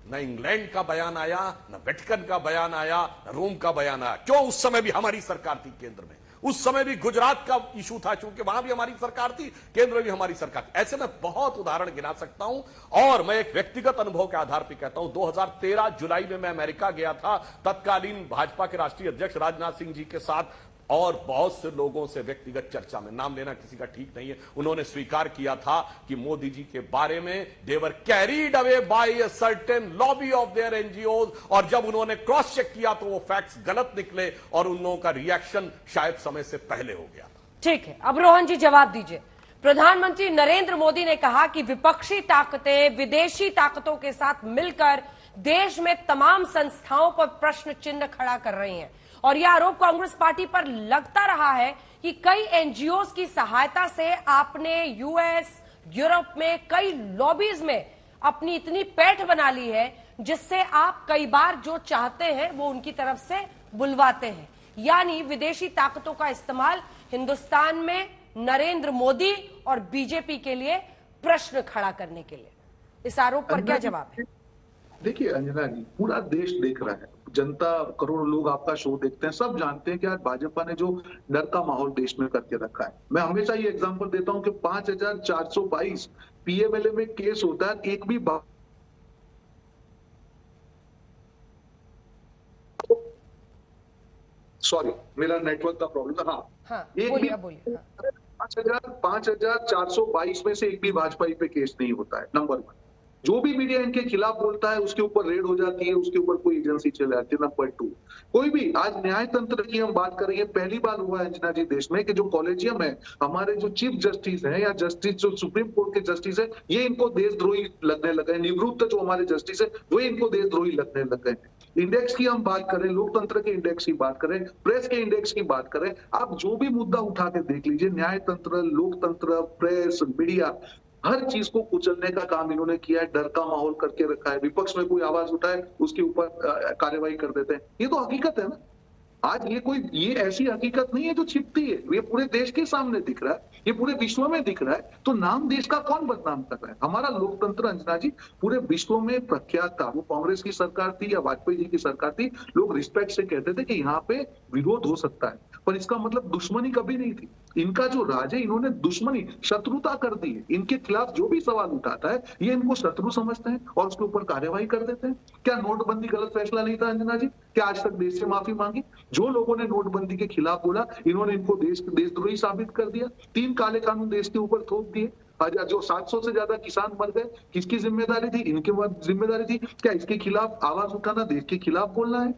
न इंग्लैंड का बयान आया, न वेटिकन का बयान आया, न रोम का बयान आया। क्यों? उस समय भी हमारी सरकार थी केंद्र में, उस समय भी गुजरात का इशू था, चूंकि वहां भी हमारी सरकार थी, केंद्र में भी हमारी सरकार थी। ऐसे में बहुत उदाहरण गिना सकता हूं, और मैं एक व्यक्तिगत अनुभव के आधार पर कहता हूं। 2013 जुलाई में मैं अमेरिका गया था, तत्कालीन भाजपा के राष्ट्रीय अध्यक्ष राजनाथ सिंह जी के साथ, और बहुत से लोगों से व्यक्तिगत चर्चा में, नाम लेना किसी का ठीक नहीं है, उन्होंने स्वीकार किया था कि मोदी जी के बारे में they were carried away by a certain lobby of their NGOs, और जब उन्होंने क्रॉस चेक किया तो वो फैक्ट्स गलत निकले, और उन लोगों का रिएक्शन शायद समय से पहले हो गया। ठीक है, अब रोहन जी जवाब दीजिए। प्रधानमंत्री नरेंद्र मोदी ने कहा कि विपक्षी ताकतें विदेशी ताकतों के साथ मिलकर देश में तमाम संस्थाओं पर प्रश्न चिन्ह खड़ा कर रही हैं, और यह आरोप कांग्रेस पार्टी पर लगता रहा है कि कई एनजीओज की सहायता से आपने यूएस, यूरोप में कई लॉबीज में अपनी इतनी पैठ बना ली है, जिससे आप कई बार जो चाहते हैं वो उनकी तरफ से बुलवाते हैं। यानी विदेशी ताकतों का इस्तेमाल हिंदुस्तान में नरेंद्र मोदी और बीजेपी के लिए प्रश्न खड़ा करने के लिए। इस आरोप पर क्या जवाब है? देखिए अंजना जी, पूरा देश देख रहा है, जनता, करोड़ों लोग आपका शो देखते हैं, सब जानते हैं कि आज भाजपा ने जो डर का माहौल देश में करके रखा है। मैं हमेशा ये एग्जांपल देता हूं कि 5422 पीएमएलए में केस होता है, एक भी सॉरी मेरा नेटवर्क का प्रॉब्लम है। हाँ, एक भी 5422 में से एक भी भाजपा पे केस नहीं होता है। नंबर 1, जो भी मीडिया इनके खिलाफ बोलता है उसके ऊपर रेड हो जाती है, उसके ऊपर कोई एजेंसी चल जाती है। नंबर 2, कोई भी, आज न्याय तंत्र की हम बात कर रहे हैं, पहली बार हुआ है अंजना जी देश में कि जो कॉलेजियम है, हमारे जो चीफ जस्टिस हैं या जस्टिस जो सुप्रीम कोर्ट के जस्टिस है, ये इनको देशद्रोही लगने लगे। निवृत्त जो हमारे जस्टिस है वो इनको देशद्रोही लगने लगे हैं। इंडेक्स की हम बात करें, लोकतंत्र के इंडेक्स की बात करें, प्रेस के इंडेक्स की बात करें, आप जो भी मुद्दा उठा के देख लीजिए, न्याय तंत्र, लोकतंत्र, प्रेस, मीडिया, हर चीज को कुचलने का काम इन्होंने किया है, डर का माहौल करके रखा है। विपक्ष में कोई आवाज उठाए उसके ऊपर कार्रवाई कर देते हैं। ये तो हकीकत है ना। आज ये ऐसी हकीकत नहीं है जो छिपती है, ये पूरे देश के सामने दिख रहा है, ये पूरे विश्व में दिख रहा है। तो नाम देश का कौन बदनाम कर रहा है? हमारा लोकतंत्र अंजना जी पूरे विश्व में प्रख्यात था। वो कांग्रेस की सरकार थी या वाजपेयी जी की सरकार थी, लोग रिस्पेक्ट से कहते थे कि यहाँ पे विरोध हो सकता है, पर इसका मतलब दुश्मनी कभी नहीं थी। इनका जो राज है, इन्होंने दुश्मनी, शत्रुता कर दी है। इनके खिलाफ जो भी सवाल उठाता है ये इनको शत्रु समझते हैं और उसके ऊपर कार्यवाही कर देते हैं। क्या नोटबंदी गलत फैसला नहीं था अंजना जी? क्या आज तक देश से माफी मांगी? जो लोगों ने नोटबंदी के खिलाफ बोला, इन्होंने इनको देशद्रोही साबित कर दिया। 3 काले कानून देश के ऊपर थोप दिए। जो 700 से ज्यादा किसान मर गए, किसकी जिम्मेदारी थी? इनके जिम्मेदारी थी। क्या इसके खिलाफ आवाज उठाना देश के खिलाफ बोलना है?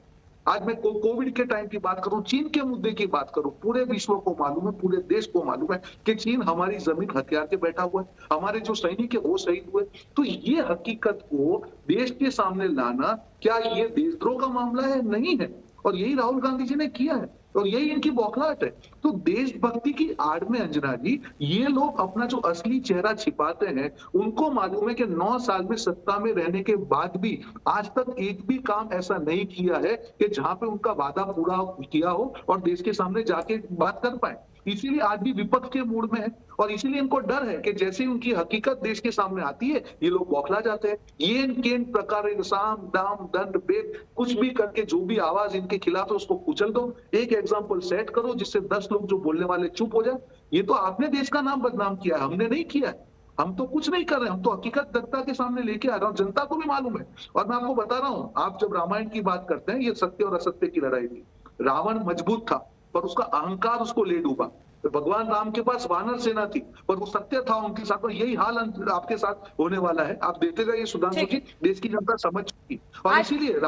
आज मैं कोविड के टाइम की बात करूं, चीन के मुद्दे की बात करूं, पूरे विश्व को मालूम है, पूरे देश को मालूम है कि चीन हमारी जमीन हथियार के बैठा हुआ है, हमारे जो सैनिक है वो शहीद हुए। तो ये हकीकत को देश के सामने लाना, क्या ये देशद्रोह का मामला है? नहीं है। और यही राहुल गांधी जी ने किया है, और यही इनकी बौखलाहट है। तो देशभक्ति की आड़ में अंजना जी ये लोग अपना जो असली चेहरा छिपाते हैं। उनको मालूम है कि 9 साल में सत्ता में रहने के बाद भी आज तक एक भी काम ऐसा नहीं किया है कि जहां पे उनका वादा पूरा किया हो और देश के सामने जाके बात कर पाए। इसीलिए आज भी विपक्ष के मूड में है और इसीलिए इनको डर है कि जैसे ही उनकी हकीकत देश के सामने आती है ये लोग बौखला जाते हैं। ये इनके प्रकार साम दाम दंड भेद कुछ भी करके जो भी आवाज इनके खिलाफ है उसको कुचल दो, एक एग्जाम्पल सेट करो जिससे 10 लोग जो बोलने वाले चुप हो जाए। ये तो आपने देश का नाम बदनाम किया है, हमने नहीं किया है। हम तो कुछ नहीं कर रहे, हम तो हकीकत जनता के सामने लेके आ रहा हूं, जनता को भी मालूम है। और मैं आपको बता रहा हूं, आप जब रामायण की बात करते हैं, ये सत्य और असत्य की लड़ाई थी। रावण मजबूत था पर उसका अहंकार उसको ले डूबा। तो भगवान राम के पास वानर सेना थी पर वो सत्य था उनके साथ, और यही हाल आपके साथ होने वाला है। आप देते जाइए सुधांशु जी, देश की जनता समझ चुकी। और इसीलिए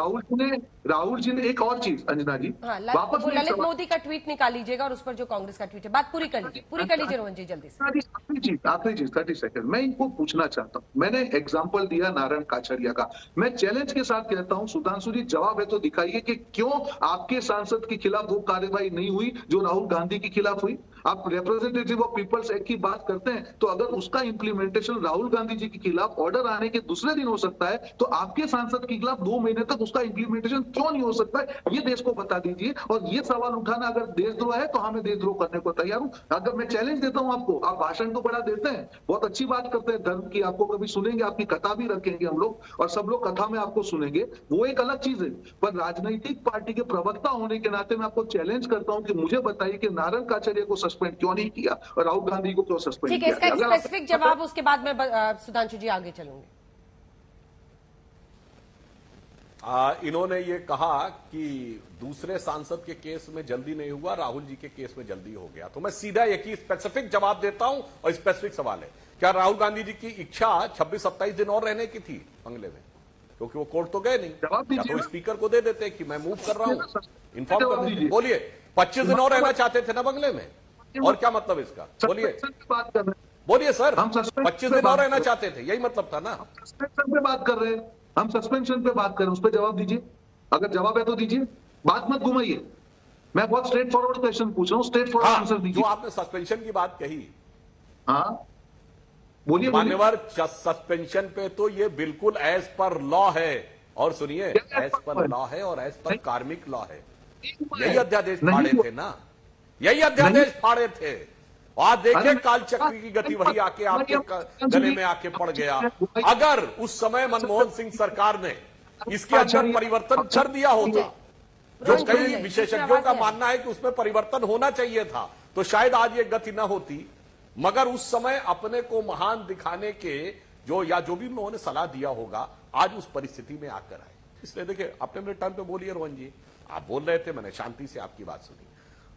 राहुल जी ने एक और चीज, अंजना जी, वापस ललित मोदी का ट्वीट निकाल लीजिएगा और उस पर जो कांग्रेस का ट्वीट है, बात पूरी कर लीजिए रोहन जी जल्दी से। आखिरी चीज 30 सेकंड मैं इनको पूछना चाहता हूँ। मैंने एग्जाम्पल दिया नारायण काछड़िया का, मैं चैलेंज के साथ कहता हूँ सुधांशु जी जवाब है तो दिखाइए कि क्यों आपके सांसद के खिलाफ वो कार्रवाई नहीं हुई जो राहुल गांधी के खिलाफ हुई। आप रिप्रेजेंटेटिव ऑफ पीपल्स एक्ट की बात करते हैं तो अगर उसका इंप्लीमेंटेशन राहुल गांधी जी के खिलाफ ऑर्डर आने के दूसरे दिन हो सकता है तो आपके सांसद के खिलाफ 2 महीने तक उसका इंप्लीमेंटेशन क्यों नहीं हो सकता है, ये देश को बता दीजिए। और ये सवाल उठाना अगर देशद्रोह है तो हमें देशद्रोह करने को तैयार हूं। अगर मैं चैलेंज देता हूं आपको, आप भाषण तो बड़ा देते हैं, बहुत अच्छी बात करते हैं धर्म की, आपको कभी सुनेंगे, आपकी कथा भी रखेंगे हम लोग और सब लोग कथा में आपको सुनेंगे, वो एक अलग चीज है। पर राजनीतिक पार्टी के प्रवक्ता होने के नाते मैं आपको चैलेंज करता हूं कि मुझे बताइए कि नारायण काछड़िया को सस्पेंड क्यों नहीं किया और राहुल गांधी को क्यों सस्पेंड किया। ठीक है, इसका एक स्पेसिफिक जवाब उसके बाद में सुधांशु जी आगे चलूंगी। इन्होंने ये कहा कि दूसरे सांसद के केस में जल्दी नहीं हुआ, राहुल जी के केस में जल्दी हो गया। तो मैं सीधा एक ही स्पेसिफिक जवाब देता हूं और स्पेसिफिक सवाल है, क्या राहुल गांधी जी की इच्छा 26-27 दिन और रहने की थी बंगले में? क्योंकि वो कोर्ट तो गए नहीं, या तो स्पीकर को दे देते कि मैं मूव कर रहा हूं, इन्फॉर्म कर देते। बोलिए, 25 दिन और रहना चाहते थे ना बंगले में, और क्या मतलब इसका? बोलिए सर, 25 दिन और रहना चाहते थे, यही मतलब था ना? सस्पेंशन पे बात कर रहे हैं हम, सस्पेंशन पे बात कर रहे हैं, उस पर जवाब दीजिए। अगर जवाब है तो दीजिए, बात मत घुमाइए। मैं बहुत स्ट्रेट फॉरवर्ड क्वेश्चन पूछ रहा हूँ, स्ट्रेट फॉरवर्ड आंसर दीजिए। जो आपने सस्पेंशन की बात कही, हाँ बोलिए। मान्यवर, सस्पेंशन पे तो ये बिल्कुल एज पर लॉ है, और सुनिए, एज पर लॉ है और एज पर कार्मिक लॉ है। यही अध्यादेश फाड़े थे ना, यही अध्यादेश फाड़े थे। और देखिए काल चक्री की गति वही आके आपके गले में आके पड़ गया। अगर उस समय मनमोहन सिंह सरकार ने इसके अंदर परिवर्तन कर दिया होता, जो कई विशेषज्ञों का मानना है कि उसमें परिवर्तन होना चाहिए था, तो शायद आज ये गति न होती। मगर उस समय अपने को महान दिखाने के जो भी उन्होंने सलाह दिया होगा, आज उस परिस्थिति में आकर आए। इसलिए देखिए, अपने अपने टर्न पे बोलिए रोहन जी, आप बोल रहे थे, मैंने शांति से आपकी बात सुनी।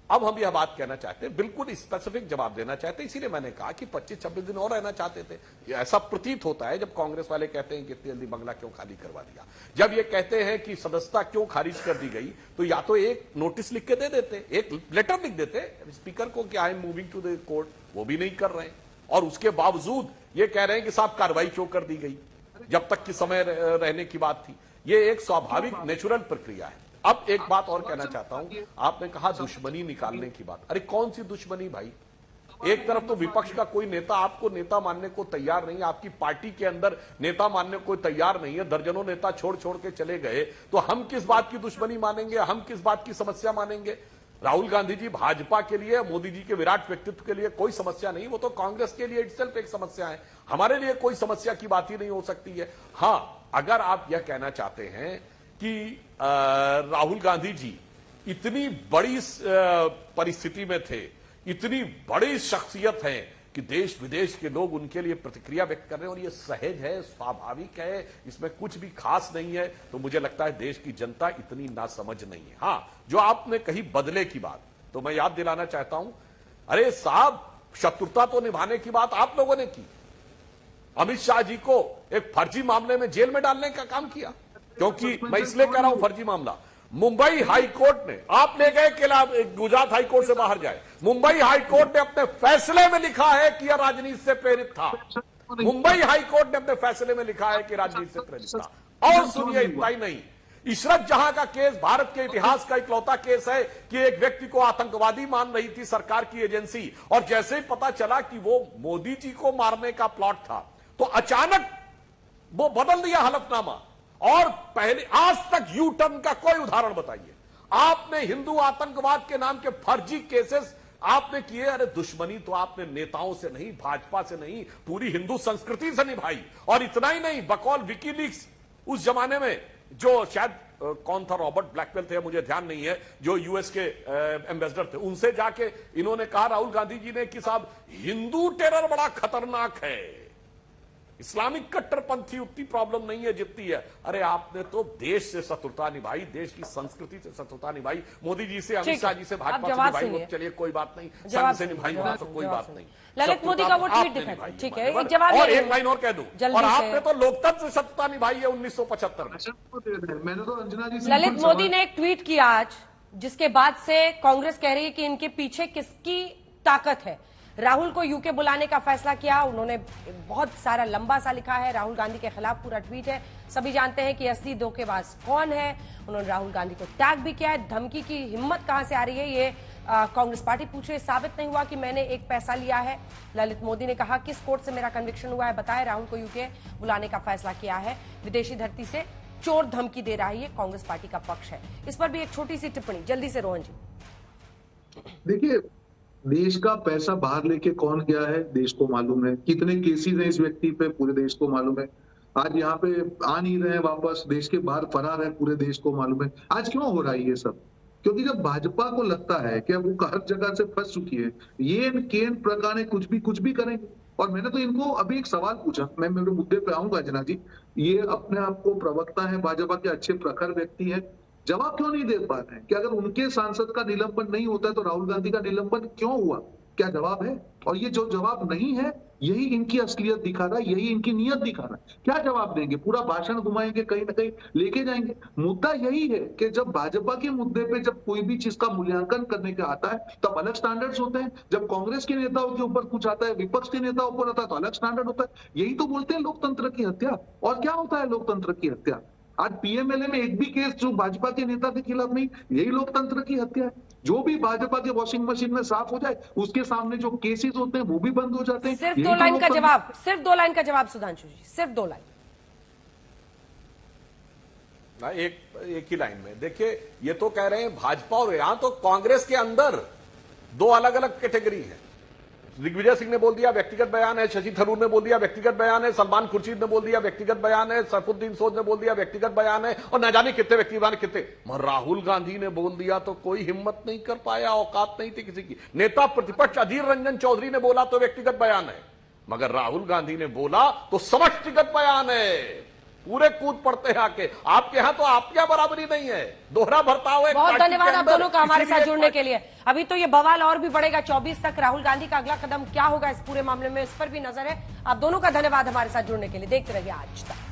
अब हम यह बात कहना चाहते हैं, बिल्कुल स्पेसिफिक जवाब देना चाहते हैं, इसीलिए मैंने कहा कि 25-26 दिन और रहना चाहते थे। ऐसा प्रतीत होता है जब कांग्रेस वाले कहते हैं कि इतनी जल्दी बंगला क्यों खाली करवा दिया। जब ये कहते हैं कि सदस्यता क्यों खारिज कर दी गई, तो या तो एक नोटिस लिख के दे देते, एक लेटर लिख देते स्पीकर को कि I am moving to the court, वो भी नहीं कर रहे हैं। और उसके बावजूद ये कह रहे हैं कि साहब कार्रवाई क्यों कर दी गई, जब तक कि समय रहने की बात थी। ये एक स्वाभाविक नेचुरल प्रक्रिया है। अब एक बात और कहना चाहता हूं, आपने कहा दुश्मनी निकालने की बात। अरे कौन सी दुश्मनी भाई? एक तरफ तो विपक्ष का कोई नेता आपको नेता मानने को तैयार नहीं है, आपकी पार्टी के अंदर नेता मानने को तैयार नहीं है, दर्जनों नेता छोड़ छोड़ के चले गए, तो हम किस बात की दुश्मनी मानेंगे, हम किस बात की समस्या मानेंगे? राहुल गांधी जी भाजपा के लिए, मोदी जी के विराट व्यक्तित्व के लिए कोई समस्या नहीं, वो तो कांग्रेस के लिए इटसेल्फ एक समस्या है। हमारे लिए कोई समस्या की बात ही नहीं हो सकती है। हां, अगर आप यह कहना चाहते हैं कि राहुल गांधी जी इतनी बड़ी परिस्थिति में थे, इतनी बड़ी शख्सियत हैं कि देश विदेश के लोग उनके लिए प्रतिक्रिया व्यक्त कर रहे हैं और ये सहज है, स्वाभाविक है, इसमें कुछ भी खास नहीं है, तो मुझे लगता है देश की जनता इतनी नासमझ नहीं है। हां, जो आपने कही बदले की बात, तो मैं याद दिलाना चाहता हूं, अरे साहब, शत्रुता तो निभाने की बात आप लोगों ने की। अमित शाह जी को एक फर्जी मामले में जेल में डालने का काम किया, क्योंकि मैं इसलिए कह रहा हूं फर्जी मामला, मुंबई हाई कोर्ट ने, आप ले गए कि गुजरात हाई कोर्ट से बाहर जाए, मुंबई हाई कोर्ट ने अपने फैसले में लिखा है कि यह राजनीति से प्रेरित था। मुंबई हाई कोर्ट ने अपने फैसले में लिखा है कि राजनीति से प्रेरित था। और सुनिए, इतना ही नहीं, इशरत जहां का केस भारत के इतिहास का इकलौता केस है कि एक व्यक्ति को आतंकवादी मान रही थी सरकार की एजेंसी, और जैसे ही पता चला कि वो मोदी जी को मारने का प्लॉट था, तो अचानक वो बदल दिया हलफनामा। और पहले आज तक यू टर्न का कोई उदाहरण बताइए। आपने हिंदू आतंकवाद के नाम के फर्जी केसेस आपने किए। अरे दुश्मनी तो आपने नेताओं से नहीं, भाजपा से नहीं, पूरी हिंदू संस्कृति से निभाई। और इतना ही नहीं, बकौल विकीलीक्स उस जमाने में जो शायद कौन था, रॉबर्ट ब्लैकवेल थे, मुझे ध्यान नहीं है, जो यूएस के एम्बेसडर थे, उनसे जाके इन्होंने कहा राहुल गांधी जी ने कि साहब हिंदू टेरर बड़ा खतरनाक है, इस्लामिक कट्टरपंथी उतनी प्रॉब्लम नहीं है जितनी है। अरे आपने तो देश से शत्रुता निभाई, देश की संस्कृति से शत्रुता निभाई। मोदी जी से, अमित शाह जी से, भाजपा से निभाई, वो चलिए कोई बात नहीं, संघ से निभाई तो कोई बात नहीं। ललित मोदी का वो ट्वीट दिखा, ठीक है, एक जवाब और एक लाइन और कह दूं, और आपने तो लोकतंत्र से शत्रुता निभाई है 1975 में। मैंने तो अंजना जी से ललित मोदी ने एक ट्वीट किया आज, जिसके बाद से कांग्रेस कह रही है कि इनके पीछे किसकी ताकत है। राहुल को यूके बुलाने का फैसला किया, उन्होंने बहुत सारा लंबा सा लिखा है, राहुल गांधी के खिलाफ पूरा ट्वीट है। सभी जानते हैं कि असली धोखेबाज कौन है। उन्होंने राहुल गांधी को टैग भी किया है। धमकी की हिम्मत कहां से आ रही है, ये कांग्रेस पार्टी पूछ रही है। साबित नहीं हुआ कि मैंने एक पैसा लिया है। ललित मोदी ने कहा, किस कोर्ट से मेरा कन्विक्शन हुआ है बताएं। राहुल को यूके बुलाने का फैसला किया है। विदेशी धरती से चोर धमकी दे रहा है, ये कांग्रेस पार्टी का पक्ष है। इस पर भी एक छोटी सी टिप्पणी जल्दी से रोहन जी। देखिए, देश का पैसा बाहर लेके कौन गया है देश को मालूम है, कितने केसेस हैं इस व्यक्ति पे पूरे देश को मालूम है। आज यहाँ पे आ नहीं रहे हैं वापस, देश के बाहर फरार है, पूरे देश को मालूम है। आज क्यों हो रहा है ये सब? क्योंकि जब भाजपा को लगता है कि अब वो हर जगह से फंस चुकी है, ये केन प्रकार कुछ भी करेंगे। और मैंने तो इनको अभी एक सवाल पूछा, मैं मेरे मुद्दे पे आऊंगा अंजना जी। ये अपने आप को प्रवक्ता है, भाजपा के अच्छे प्रखर व्यक्ति है, जवाब क्यों नहीं दे पा रहे हैं कि अगर उनके सांसद का निलंबन नहीं होता है तो राहुल गांधी का निलंबन क्यों हुआ? क्या जवाब है? और ये जो जवाब नहीं है, यही इनकी असलियत दिखा रहा है, यही इनकी नियत दिखा रहा है। क्या जवाब देंगे? पूरा भाषण घुमाएंगे, कहीं ना कहीं लेके जाएंगे। मुद्दा यही है कि जब भाजपा के मुद्दे पे जब कोई भी चीज का मूल्यांकन करने का आता है तब अलग स्टैंडर्ड्स होते हैं। जब कांग्रेस के नेताओं के ऊपर कुछ आता है, विपक्ष के नेताओं पर आता है तो अलग स्टैंडर्ड होता है। यही तो बोलते हैं लोकतंत्र की हत्या। और क्या होता है लोकतंत्र की हत्या? आज पीएमएलए में एक भी केस जो भाजपा के नेता के खिलाफ नहीं, यही लोकतंत्र की हत्या है। जो भी भाजपा के वॉशिंग मशीन में साफ हो जाए, उसके सामने जो केसेस होते हैं वो भी बंद हो जाते हैं। सिर्फ 2 लाइन का जवाब, सिर्फ 2 लाइन का जवाब सुधांशु जी, सिर्फ 2 लाइन। एक ही लाइन में देखिए, ये तो कह रहे हैं भाजपा, और यहां तो कांग्रेस के अंदर 2 अलग अलग कैटेगरी है। दिग्विजय सिंह ने बोल दिया व्यक्तिगत बयान है, शशि थरूर ने बोल दिया व्यक्तिगत बयान है, सलमान खुर्शीद ने बोल दिया व्यक्तिगत बयान है, सरफुद्दीन सोद ने बोल दिया व्यक्तिगत बयान है, और न जाने कितने व्यक्तिगत कितने। मगर राहुल गांधी ने बोल दिया तो कोई हिम्मत नहीं कर पाया, औकात नहीं थी किसी की। नेता प्रतिपक्ष अधीर रंजन चौधरी ने बोला तो व्यक्तिगत बयान है, मगर राहुल गांधी ने बोला तो समष्टिगत बयान है। पूरे कूद पड़ते हैं आके। आपके यहां तो आपके बराबरी नहीं है, दोहरा बर्ताव है। बहुत धन्यवाद आप दोनों का हमारे साथ जुड़ने के लिए। अभी तो ये बवाल और भी बढ़ेगा 24 तक। राहुल गांधी का अगला कदम क्या होगा इस पूरे मामले में, इस पर भी नजर है। आप दोनों का धन्यवाद हमारे साथ जुड़ने के लिए। देखते रहिए आज तक।